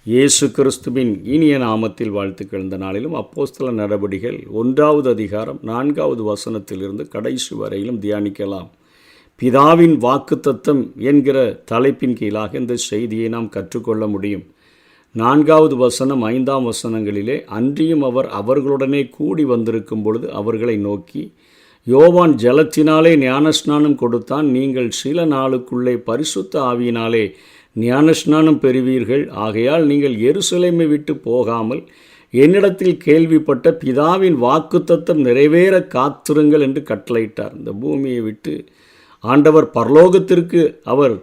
இயேசு கிறிஸ்துவின் இனிய நாமத்தில் வாழ்த்துக்கள். இந்த நாளிலும் அப்போஸ்தல நடபடிகள் 1வது அதிகாரம் 4வது வசனத்திலிருந்து கடைசி வரையிலும் தியானிக்கலாம். பிதாவின் வாக்குத்தத்தம் என்கிற தலைப்பின் கீழாக இந்த செய்தியை நாம் கற்றுக்கொள்ள முடியும். 4வது வசனம் 5ஆம் வசனங்களிலே, அன்றியும் அவர் அவர்களுடனே கூடி வந்திருக்கும் பொழுது அவர்களை நோக்கி, யோவான் ஜலத்தினாலே ஞானஸ்நானம் கொடுத்தான், நீங்கள் சில நாளுக்குள்ளே பரிசுத்த ஆவியினாலே ஞானஸ்நானம் பெறுவீர்கள். ஆகையால் நீங்கள் எருசலேமை விட்டு போகாமல் என்னிடத்தில் கேள்விப்பட்ட பிதாவின் வாக்குத்தத்தம் நிறைவேற காத்திருங்கள் என்று கட்டளையிட்டார். இந்த பூமியை விட்டு ஆண்டவர் பரலோகத்திற்கு அவர்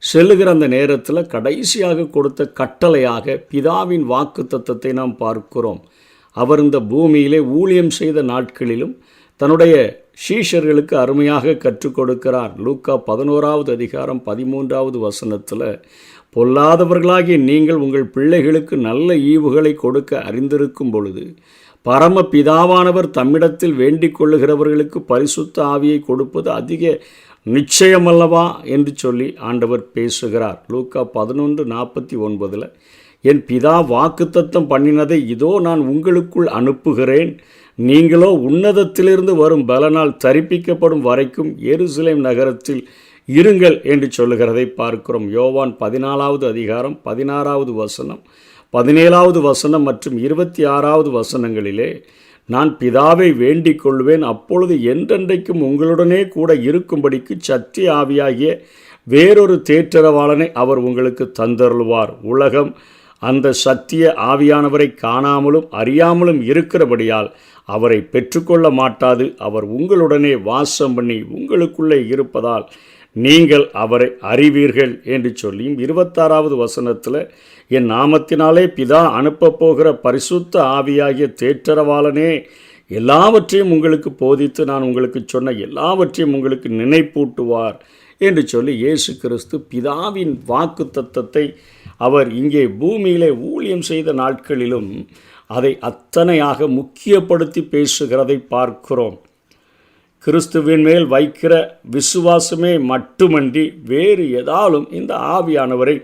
செல்லுகிற அந்த நேரத்தில் கடைசியாக கொடுத்த கட்டளையாக பிதாவின் வாக்குத்தத்தத்தை நாம் பார்க்கிறோம். அவர் இந்த பூமியிலே ஊழியம் செய்த நாட்களிலும் தன்னுடைய சீஷர்களுக்கு அருமையாக கற்றுக் கொடுக்கிறார். லூக்கா 11வது அதிகாரம் 13வது வசனத்தில், பொல்லாதவர்களாகிய நீங்கள் உங்கள் பிள்ளைகளுக்கு நல்ல ஈவுகளை கொடுக்க அறிந்திருக்கும் பொழுது பரம பிதாவானவர் தம்மிடத்தில் வேண்டிக் கொள்ளுகிறவர்களுக்கு பரிசுத்த ஆவியை கொடுப்பது அதிக நிச்சயமல்லவா என்று சொல்லி ஆண்டவர் பேசுகிறார். லூக்கா 11:49, என் பிதா வாக்குத்தத்தம் பண்ணினதை இதோ நான் உங்களுக்குள் அனுப்புகிறேன், நீங்களோ உன்னதத்திலிருந்து வரும் பலனால் தரிப்பிக்கப்படும் வரைக்கும் எருசலேம் நகரத்தில் இருங்கள் என்று சொல்லுகிறதை பார்க்கிறோம். யோவான் 14வது அதிகாரம் 16வது வசனம், 17வது வசனம் மற்றும் 26வது வசனங்களிலே, நான் பிதாவை வேண்டிக் கொள்வேன், அப்பொழுது என்றென்றைக்கும் உங்களுடனே கூட இருக்கும்படிக்கு சத்திய ஆவியாகிய வேறொரு தேற்றரவாளனை அவர் உங்களுக்கு தந்தருள்வார். உலகம் அந்த சத்திய ஆவியானவரை காணாமலும் அறியாமலும் இருக்கிறபடியால் அவரை பெற்றுக்கொள்ள மாட்டாது. அவர் உங்களுடனே வாசம் பண்ணி உங்களுக்குள்ளே இருப்பதால் நீங்கள் அவரை அறிவீர்கள் என்று சொல்லியும் 26வது வசனத்தில், என் நாமத்தினாலே பிதா அனுப்பப் போகிற பரிசுத்த ஆவியாகிய தேற்றரவாளனே எல்லாவற்றையும் உங்களுக்கு போதித்து நான் உங்களுக்கு சொன்ன எல்லாவற்றையும் உங்களுக்கு நினைப்பூட்டுவார் என்று சொல்லி இயேசு கிறிஸ்து பிதாவின் வாக்குத்தத்தத்தை அவர் இங்கே பூமியிலே ஊழியம் செய்த நாட்களிலும் அதை அத்தனையாக முக்கியப்படுத்தி பேசுகிறதை பார்க்கிறோம். கிறிஸ்துவின் மேல் வைக்கிற விசுவாசமே மட்டுமன்றி வேறு எதாலும் இந்த ஆவியானவரை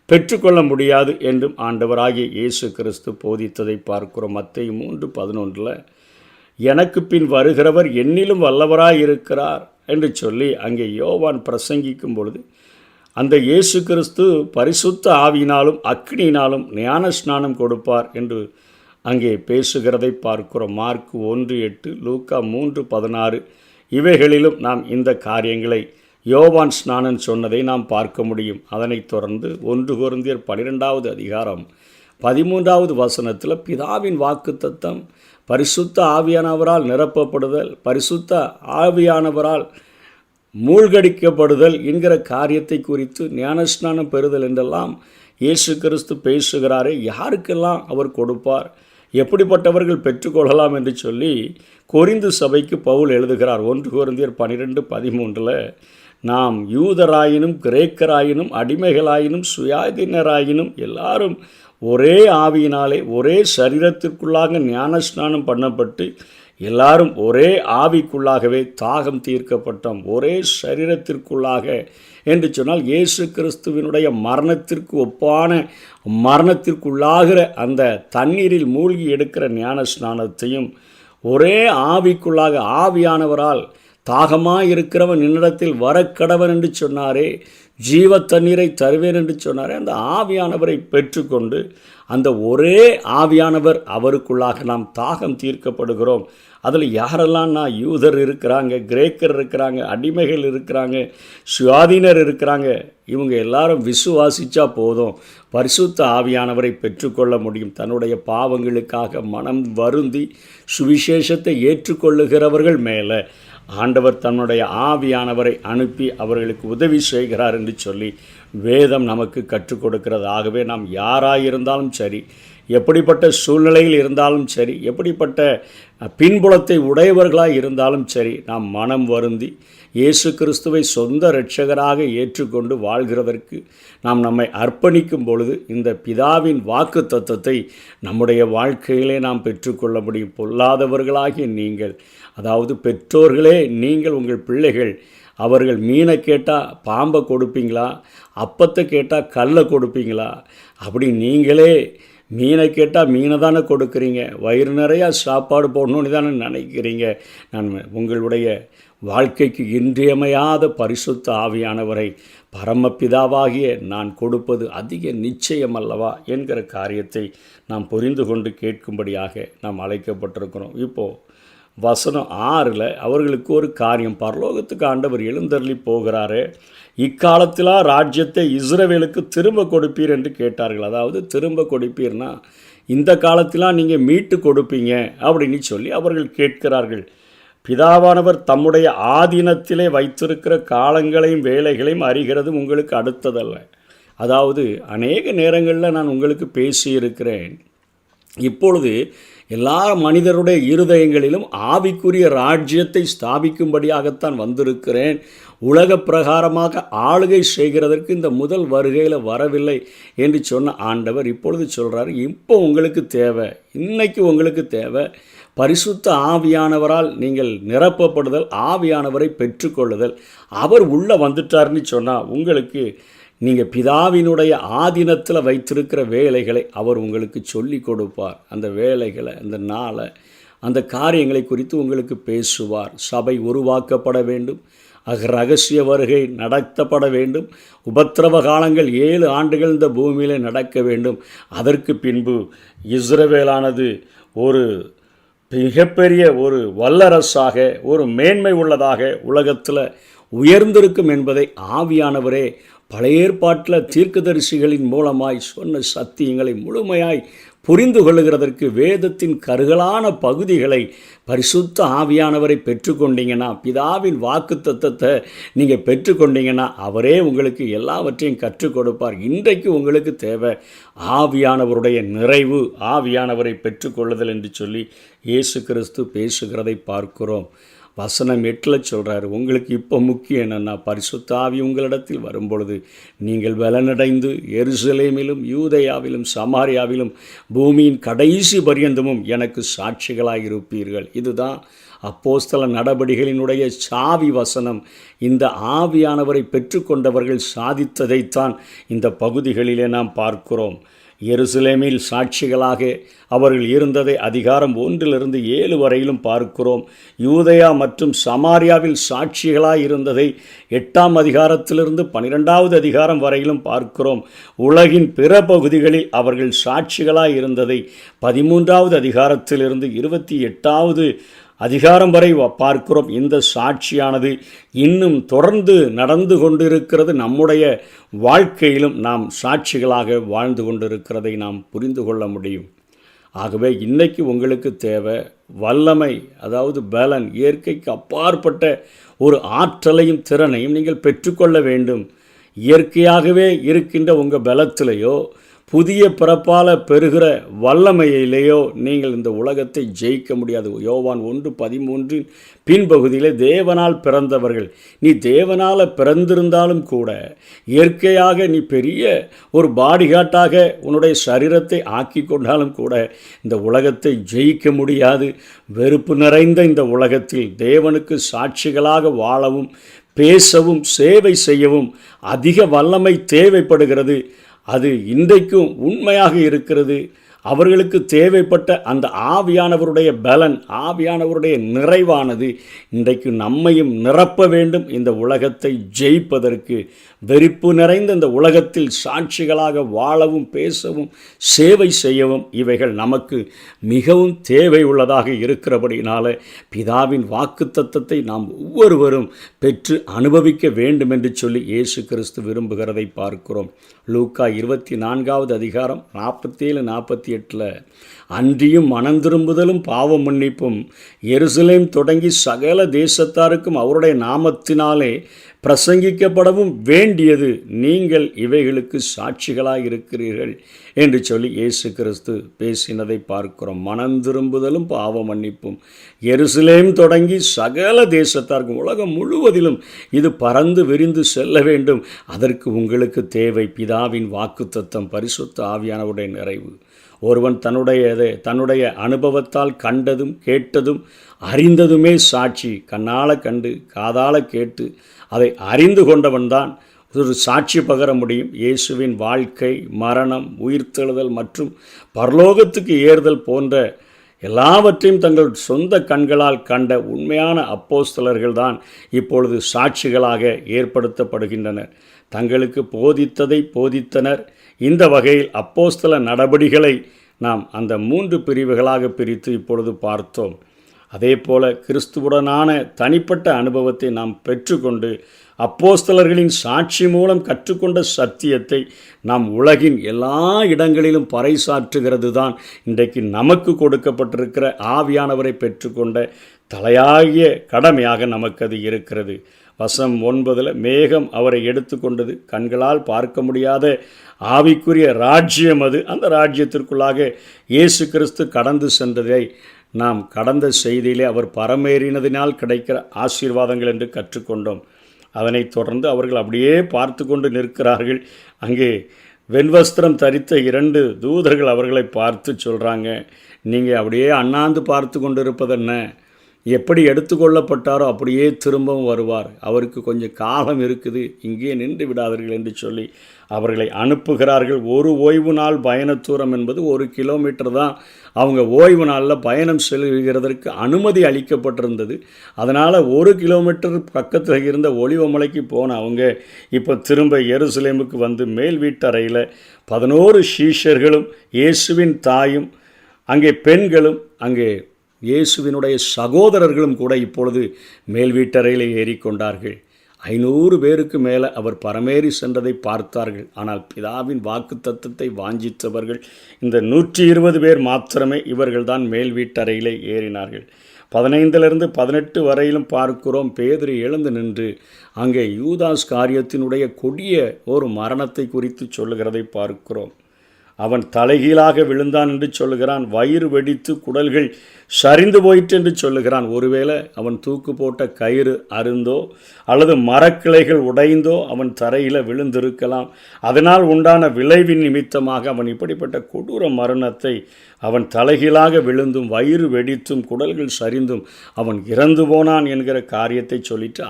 பெற்றுக்கொள்ள முடியாது என்றும் ஆண்டவராகிய இயேசு கிறிஸ்து போதித்ததை பார்க்கிறோம். மத்தேயு 3:11, எனக்கு பின் வருகிறவர் என்னிலும் வல்லவராயிருக்கிறார் என்று சொல்லி அங்கே யோவான் பிரசங்கிக்கும் பொழுது அந்த இயேசு கிறிஸ்து பரிசுத்த ஆவியினாலும் அக்னியினாலும் ஞான ஸ்நானம் கொடுப்பார் என்று அங்கே பேசுகிறதை பார்க்கிறோம். மார்க் 1:8, லூக்கா 3:16 இவைகளிலும் நாம் இந்த காரியங்களை யோவான் ஸ்நானன் சொன்னதை நாம் பார்க்க முடியும். அதனைத் தொடர்ந்து 1 கொரிந்தியர் 12வது அதிகாரம் 13வது வசனத்தில் பிதாவின் வாக்குத்தத்தம் பரிசுத்த ஆவியானவரால் நிரப்பப்படுதல், பரிசுத்த ஆவியானவரால் மூழ்கடிக்கப்படுதல் என்கிற காரியத்தை குறித்து ஞானஸ்நானம் பெறுதல் என்றெல்லாம் இயேசு கிறிஸ்து பேசுகிறாரே, யாருக்கெல்லாம் அவர் கொடுப்பார், எப்படிப்பட்டவர்கள் பெற்றுக்கொள்ளலாம் என்று சொல்லி கொரிந்து சபைக்கு பவுல் எழுதுகிறார். 1 கொரிந்தியர் 12:13, நாம் யூதராயினும் கிரேக்கராயினும் அடிமைகளாயினும் சுயாதீனராயினும் எல்லாரும் ஒரே ஆவியினாலே ஒரே சரீரத்திற்குள்ளாக ஞானஸ்நானம் பண்ணப்பட்டு எல்லாரும் ஒரே ஆவிக்குள்ளாகவே தாகம் தீர்க்கப்பட்டோம், ஒரே சரீரத்திற்குள்ளாக என்று சொன்னால் இயேசு கிறிஸ்துவினுடைய மரணத்திற்கு ஒப்பான மரணத்திற்குள்ளாகிற அந்த தண்ணீரில் மூழ்கி எடுக்கிற ஞான ஸ்நானத்தையும் ஒரே ஆவிக்குள்ளாக ஆவியானவரால் தாகமாக இருக்கிறவன் என்னிடத்தில் வரக்கடவன் என்று சொன்னாரே, ஜீவ தண்ணீரை தருவேன் என்று சொன்னாரே, அந்த ஆவியானவரை பெற்றுக்கொண்டு அந்த ஒரே ஆவியானவர் அவருக்குள்ளாக நாம் தாகம் தீர்க்கப்படுகிறோம். அதில் யாரெல்லாம் யூதர் இருக்கிறாங்க, கிரேக்கர் இருக்கிறாங்க, அடிமைகள் இருக்கிறாங்க, சுயாதீனர் இருக்கிறாங்க, இவங்க எல்லாரும் விசுவாசித்தா போதும் பரிசுத்த ஆவியானவரை பெற்றுக்கொள்ள முடியும். தன்னுடைய பாவங்களுக்காக மனம் வருந்தி சுவிசேஷத்தை ஏற்றுக்கொள்ளுகிறவர்கள் மேலே ஆண்டவர் தன்னுடைய ஆவியானவரை அனுப்பி அவர்களுக்கு உதவி செய்கிறார் என்று சொல்லி வேதம் நமக்கு கற்றுக் கொடுக்கிறது. ஆகவே நாம் யாராயிருந்தாலும் சரி, எப்படிப்பட்ட சூழ்நிலையில் இருந்தாலும் சரி, எப்படிப்பட்ட பின்புலத்தை உடையவர்களாக இருந்தாலும் சரி, நாம் மனம் வருந்தி இயேசு கிறிஸ்துவை சொந்த இரட்சகராக ஏற்றுக்கொண்டு வாழ்கிறதற்கு நாம் நம்மை அர்ப்பணிக்கும் பொழுது இந்த பிதாவின் வாக்கு தத்தத்தை நம்முடைய வாழ்க்கையிலே நாம் பெற்றுக்கொள்ள முடியும். பொல்லாதவர்களாகிய நீங்கள், அதாவது பெற்றோர்களே நீங்கள் உங்கள் பிள்ளைகள் அவர்கள் மீனை கேட்டால் பாம்பை கொடுப்பீங்களா, அப்பத்தை கேட்டால் கல்லை கொடுப்பீங்களா? அப்படி நீங்களே மீனை கேட்டால் மீனை தானே கொடுக்குறீங்க, வயிறு நிறையா சாப்பாடு போடணுன்னு தானே நினைக்கிறீங்க. நான் உங்களுடைய வாழ்க்கைக்கு இன்றியமையாத பரிசுத்த ஆவியானவரை பரமபிதாவாகிய நான் கொடுப்பது அதிக நிச்சயம் அல்லவா என்கிற காரியத்தை நாம் புரிந்து கொண்டு கேட்கும்படியாக நாம் அழைக்கப்பட்டிருக்கிறோம். இப்போது வசனம் 6 அவர்களுக்கு ஒரு காரியம், பரலோகத்துக்கு ஆண்டவர் எழுந்தருளி போகிறாரு, இக்காலத்திலா ராஜ்யத்தை இஸ்ரவேலுக்கு திரும்ப கொடுப்பீர் என்று கேட்டார்கள். அதாவது திரும்ப கொடுப்பீர்னா இந்த காலத்திலாம் நீங்கள் மீட்டு கொடுப்பீங்க அப்படின்னு சொல்லி அவர்கள் கேட்கிறார்கள். பிதாவானவர் தம்முடைய ஆதீனத்திலே வைத்திருக்கிற காலங்களையும் வேலைகளையும் அறிகிறது உங்களுக்கு அடுத்ததல்ல. அதாவது அநேக நேரங்களில் நான் உங்களுக்கு பேசியிருக்கிறேன். இப்பொழுது எல்லா மனிதருடைய இருதயங்களிலும் ஆவிக்குரிய ராஜ்யத்தை ஸ்தாபிக்கும்படியாகத்தான் வந்திருக்கிறேன். உலக பிரகாரமாக ஆளுகை செய்கிறதற்கு இந்த முதல் வருகையில் வரவில்லை என்று சொன்ன ஆண்டவர் இப்பொழுது சொல்கிறார், இப்போ உங்களுக்கு தேவை, இன்னைக்கு உங்களுக்கு தேவை பரிசுத்த ஆவியானவரால் நீங்கள் நிரப்பப்படுதல், ஆவியானவரை பெற்றுக்கொள்ளுதல். அவர் உள்ளே வந்துட்டார்னு சொன்னால் உங்களுக்கு நீங்கள் பிதாவினுடைய ஆதீனத்தில் வைத்திருக்கிற வேலைகளை அவர் உங்களுக்கு சொல்லி கொடுப்பார். அந்த வேலைகளை, அந்த நாளை, அந்த காரியங்களை குறித்து உங்களுக்கு பேசுவார். சபை உருவாக்கப்பட வேண்டும், ரகசிய வருகை நடத்தப்பட வேண்டும், உபத்திரவ காலங்கள் 7 ஆண்டுகள் இந்த பூமியில் நடக்க வேண்டும். அதற்கு பின்பு இஸ்ரவேலானது ஒரு மிகப்பெரிய ஒரு வல்லரசாக, ஒரு மேன்மை உள்ளதாக உலகத்தில் உயர்ந்திருக்கும் என்பதை ஆவியானவரே பழைய ஏற்பாட்டில் தீர்க்கதரிசிகளின் மூலமாய் சொன்ன சத்தியங்களை முழுமையாய் புரிந்து கொள்ளுகிறதற்கு வேதத்தின் கருகலான பகுதிகளை பரிசுத்த ஆவியானவரை பெற்றுக்கொண்டீங்கன்னா, பிதாவின் வாக்கு தத்தத்தை நீங்கள் பெற்றுக்கொண்டீங்கன்னா அவரே உங்களுக்கு எல்லாவற்றையும் கற்றுக் கொடுப்பார். இன்றைக்கு உங்களுக்கு தேவை ஆவியானவருடைய நிறைவு, ஆவியானவரை பெற்றுக்கொள்ளுதல் என்று சொல்லி இயேசு கிறிஸ்து பேசுகிறதை பார்க்கிறோம். வசனம் 8 சொல்கிறார், உங்களுக்கு இப்போ முக்கியம் என்னென்னா, பரிசுத்த ஆவி உங்களிடத்தில் வரும்பொழுது நீங்கள் பலனடைந்து எருசலேமிலும் யூதேயாவிலும் சமாரியாவிலும் பூமியின் கடைசி பரியந்தமும் எனக்கு சாட்சிகளாக இருப்பீர்கள். இதுதான் அப்போஸ்தல நடபடிகளினுடைய சாவி வசனம். இந்த ஆவியானவரை பெற்றுக்கொண்டவர்கள் சாதித்ததைத்தான் இந்த பகுதிகளிலே நாம் பார்க்கிறோம். எருசலேமில் சாட்சிகளாக அவர்கள் இருந்ததை அதிகாரம் 1-7 வரையிலும் பார்க்கிறோம். யூதேயா மற்றும் சமாரியாவில் சாட்சிகளாக இருந்ததை 8ஆம் அதிகாரத்திலிருந்து 12வது அதிகாரம் வரையிலும் பார்க்கிறோம். உலகின் பிற பகுதிகளில் அவர்கள் சாட்சிகளாக இருந்ததை 13வது அதிகாரத்திலிருந்து 28வது அதிகாரம் வரை பார்க்கிறோம். இந்த சாட்சியானது இன்னும் தொடர்ந்து நடந்து கொண்டிருக்கிறது. நம்முடைய வாழ்க்கையிலும் நாம் சாட்சிகளாக வாழ்ந்து கொண்டிருக்கிறதை நாம் புரிந்து கொள்ள முடியும். ஆகவே இன்னைக்கு உங்களுக்கு தேவை வல்லமை, அதாவது பலன், இயற்கைக்கு அப்பாற்பட்ட ஒரு ஆற்றலையும் திறனையும் நீங்கள் பெற்றுக்கொள்ள வேண்டும். இயற்கையாகவே இருக்கின்ற உங்கள் பலத்திலேயோ புதிய பிறப்பால் பெறுகிற வல்லமையிலேயோ நீங்கள் இந்த உலகத்தை ஜெயிக்க முடியாது. யோவான் 1:13 பின்பகுதியிலே தேவனால் பிறந்தவர்கள், நீ தேவனால் பிறந்திருந்தாலும் கூட இயற்கையாக நீ பெரிய ஒரு பாடிகாட்டாக உன்னுடைய சரீரத்தை ஆக்கி கொண்டாலும் கூட இந்த உலகத்தை ஜெயிக்க முடியாது. வெறுப்பு நிறைந்த இந்த உலகத்தில் தேவனுக்கு சாட்சிகளாக வாழவும் பேசவும் சேவை செய்யவும் அதிக வல்லமை தேவைப்படுகிறது. அது இன்றைக்கும் உண்மையாக இருக்கிறது. அவர்களுக்கு தேவைப்பட்ட அந்த ஆவியானவருடைய பலன், ஆவியானவருடைய நிறைவானது இன்றைக்கு நம்மையும் நிரப்ப வேண்டும். இந்த உலகத்தை ஜெயிப்பதற்கு, வெறுப்பு நிறைந்த இந்த உலகத்தில் சாட்சிகளாக வாழவும் பேசவும் சேவை செய்யவும் இவைகள் நமக்கு மிகவும் தேவை உள்ளதாக இருக்கிறபடினால பிதாவின் வாக்குத்தத்தத்தை நாம் ஒவ்வொருவரும் பெற்று அனுபவிக்க வேண்டும் என்று சொல்லி இயேசு கிறிஸ்து விரும்புகிறதை பார்க்கிறோம். லூக்கா 24வது அதிகாரம் 47-48 அன்றியும் மனந்திரும்புதலும் பாவ மன்னிப்பும் எருசலேம் தொடங்கி சகல தேசத்தாருக்கும் அவருடைய நாமத்தினாலே பிரசங்கிக்கப்படவும் வேண்டியது. நீங்கள் இவைகளுக்கு சாட்சிகளாக இருக்கிறீர்கள். என்று சொல்லி இயேசு கிறிஸ்து பேசினதை பார்க்கிறோம். மனம் திரும்புதலும் பாவ மன்னிப்பும் எருசலேம் தொடங்கி சகல தேசத்தார்க்கும் உலகம் முழுவதிலும் இது பறந்து விரிந்து செல்ல வேண்டும். அதற்கு உங்களுக்கு தேவை பிதாவின் வாக்குத்தத்தம், பரிசுத்த ஆவியானவருடைய நிறைவு. ஒருவன் தன்னுடைய அனுபவத்தால் கண்டதும் கேட்டதும் அறிந்ததுமே சாட்சி. கண்ணால் கண்டு காதால் கேட்டு அதை அறிந்து கொண்டவன்தான் ஒரு சாட்சி பகர முடியும். இயேசுவின் வாழ்க்கை, மரணம், உயிர்த்தெழுதல் மற்றும் பரலோகத்துக்கு ஏறுதல் போன்ற எல்லாவற்றையும் தங்கள் சொந்த கண்களால் கண்ட உண்மையான அப்போஸ்தலர்கள் தான் இப்பொழுது சாட்சிகளாக ஏற்படுத்தப்படுகின்றனர். தங்களுக்கு போதித்ததை போதித்தனர். இந்த வகையில் அப்போஸ்தல நடபடிகளை நாம் அந்த 3 பிரிவுகளாக பிரித்து இப்பொழுது பார்த்தோம். அதே போல கிறிஸ்துவுடனான தனிப்பட்ட அனுபவத்தை நாம் பெற்றுக்கொண்டு அப்போஸ்தலர்களின் சாட்சி மூலம் கற்றுக்கொண்ட சத்தியத்தை நாம் உலகின் எல்லா இடங்களிலும் பறைசாற்றுகிறது தான் இன்றைக்கு நமக்கு கொடுக்கப்பட்டிருக்கிற ஆவியானவரை பெற்றுக்கொண்ட தலையாகிய கடமையாக நமக்கு அது இருக்கிறது. வசனம் 9 மேகம் அவரை எடுத்துக்கொண்டது, கண்களால் பார்க்க முடியாத ஆவிக்குரிய ராஜ்யம் அது. அந்த ராஜ்யத்திற்குள்ளாக இயேசு கிறிஸ்து கடந்து சென்றதை நாம் கடந்த செய்தியிலே அவர் பரமேறினதினால் கிடைக்கிற ஆசீர்வாதங்கள் என்று கற்றுக்கொண்டோம். அதனைத் தொடர்ந்து அவர்கள் அப்படியே பார்த்து கொண்டு நிற்கிறார்கள். அங்கே வெண்வஸ்திரம் தரித்த 2 தூதர்கள் அவர்களை பார்த்து சொல்கிறாங்க, நீங்கள் அப்படியே அண்ணாந்து பார்த்து கொண்டு இருப்பதென்ன? எப்படி எடுத்துக்கொள்ளப்பட்டாரோ அப்படியே திரும்பவும் வருவார். அவருக்கு கொஞ்சம் காலம் இருக்குது, இங்கே நின்று விடாதீர்கள் என்று சொல்லி அவர்களை அனுப்புகிறார்கள். ஒரு ஓய்வு நாள் பயண தூரம் என்பது 1 கிலோமீட்டர் தான். அவங்க ஓய்வு நாளில் பயணம் செல்கிறதற்கு அனுமதி அளிக்கப்பட்டிருந்தது. அதனால் 1 கிலோமீட்டர் பக்கத்தில் இருந்த ஒலிவமலைக்கு போன அவங்க இப்போ திரும்ப எருசலேமுக்கு வந்து மேல் வீட்டறையில் 11 சீஷர்களும் இயேசுவின் தாயும் அங்கே பெண்களும் அங்கே இயேசுவினுடைய சகோதரர்களும் கூட இப்பொழுது மேல் வீட்டறையில் ஏறிக்கொண்டார்கள். 500 பேருக்கு மேலே அவர் பரமேறி சென்றதை பார்த்தார்கள். ஆனால் பிதாவின் வாக்கு தத்தத்தை வாஞ்சித்தவர்கள் இந்த 120 பேர் மாத்திரமே. இவர்கள்தான் மேல் வீட்டறையிலே ஏறினார்கள். 15 18 வரையிலும் பார்க்கிறோம். பேதுரு எழுந்து நின்று அங்கே யூதாஸ் காரியத்தினுடைய கொடிய ஒரு மரணத்தை குறித்து சொல்லுகிறதை பார்க்கிறோம். அவன் தலைகீழாக விழுந்தான் என்று சொல்லுகிறான். வயிறு வெடித்து குடல்கள் சரிந்து போயிற்று என்று சொல்லுகிறான். ஒருவேளை அவன் தூக்கு போட்ட கயிறு அருந்தோ அல்லது மரக்கிளைகள் உடைந்தோ அவன் தரையில் விழுந்திருக்கலாம். அதனால் உண்டான விளைவின் நிமித்தமாக அவன் இப்படிப்பட்ட கொடூர மரணத்தை அவன் தலைகீழாக விழுந்தும் வயிறு வெடித்தும் குடல்கள் சரிந்தும் அவன் இறந்து போனான் என்கிற காரியத்தை சொல்லிட்டு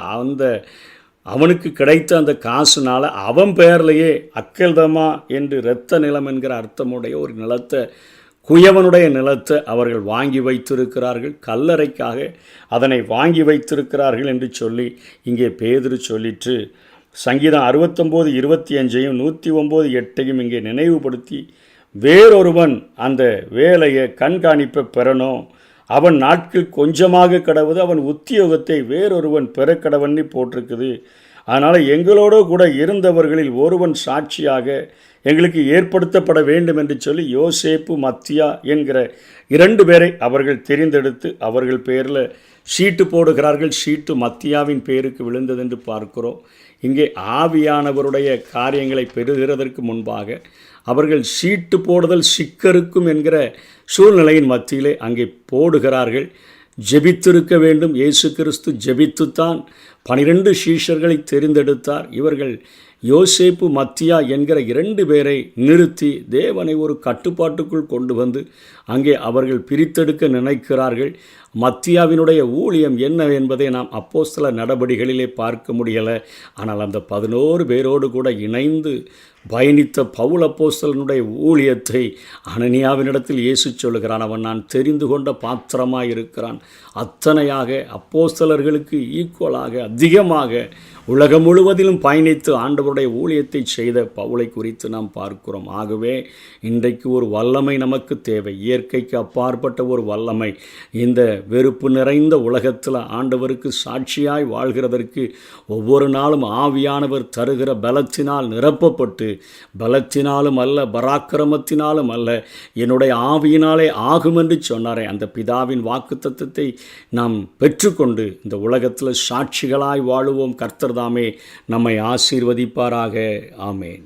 அவனுக்கு கிடைத்த அந்த காசுனால் அவன் பெயர்லையே அக்கெல்தமா என்று இரத்த நிலம் என்கிற அர்த்தமுடைய ஒரு நிலத்தை, குயவனுடைய நிலத்தை அவர்கள் வாங்கி வைத்திருக்கிறார்கள். கல்லறைக்காக அதனை வாங்கி வைத்திருக்கிறார்கள் என்று சொல்லி இங்கே பேதுரு சொல்லிட்டு சங்கீதம் 69 25 109 8 இங்கே நினைவுபடுத்தி, வேறொருவன் அந்த வேலையை கண்காணிப்பை பெறணும், அவன் நாட்கள் கொஞ்சமாக கடவுது, அவன் உத்தியோகத்தை வேறொருவன் பெற கடவன்னு போட்டிருக்குது. அதனால் எங்களோடு கூட இருந்தவர்களில் ஒருவன் சாட்சியாக எங்களுக்கு ஏற்படுத்தப்பட வேண்டும் என்று சொல்லி யோசேப்பு மத்தியா என்கிற 2 பேரை அவர்கள் தெரிந்தெடுத்து அவர்கள் பேரில் சீட்டு போடுகிறார்கள். சீட்டு மத்தியாவின் பேருக்கு விழுந்தது என்று பார்க்கிறோம். இங்கே ஆவியானவருடைய காரியங்களை பெறுகிறதற்கு முன்பாக அவர்கள் சீட்டு போடுதல் சிக்கருக்கும் என்கிற சூழ்நிலையின் மத்தியிலே அங்கே போடுகிறார்கள். ஜெபித்திருக்க வேண்டும். இயேசு கிறிஸ்து ஜெபித்துத்தான் 12 சீஷர்களை தெரிந்தெடுத்தார். இவர்கள் யோசேப்பு மத்தியா என்கிற 2 பேரை நிறுத்தி தேவனை ஒரு கட்டுப்பாட்டுக்குள் கொண்டு வந்து அங்கே அவர்கள் பிரித்தெடுக்க நினைக்கிறார்கள். மத்தியாவினுடைய ஊழியம் என்ன என்பதை நாம் அப்போஸ்தல நடபடிகளிலே பார்க்க முடியலை. ஆனால் அந்த 11 பேரோடு கூட இணைந்து பயணித்த பவுல் அப்போஸ்தலனுடைய ஊழியத்தை அனனியாவினிடத்தில் இயேசு சொல்லுகிறான். அவன் நான் தெரிந்து கொண்ட பாத்திரமாக இருக்கிறான். அத்தனையாக அப்போஸ்தலர்களுக்கு ஈக்குவலாக அதிகமாக உலகம் முழுவதிலும் பயணித்து ஆண்டவருடைய ஊழியத்தை செய்த பவுலை குறித்து நாம் பார்க்கிறோம். ஆகவே இன்றைக்கு ஒரு வல்லமை நமக்கு தேவை. இயற்கைக்கு அப்பாற்பட்ட ஒரு வல்லமை. இந்த வெறுப்பு நிறைந்த உலகத்தில் ஆண்டவருக்கு சாட்சியாய் வாழ்கிறதற்கு ஒவ்வொரு நாளும் ஆவியானவர் தருகிற பலத்தினால் நிரப்பப்பட்டு, பலத்தினாலும் அல்ல பராக்கிரமத்தினாலும் அல்ல என்னுடைய ஆவியினாலே ஆகும் என்று சொன்னாரே, அந்த பிதாவின் வாக்குத்தத்தத்தை நாம் பெற்றுக்கொண்டு இந்த உலகத்தில் சாட்சிகளாய் வாழுவோம். கர்த்தர் தாமே நம்மை ஆசீர்வதிப்பாராக. ஆமேன்.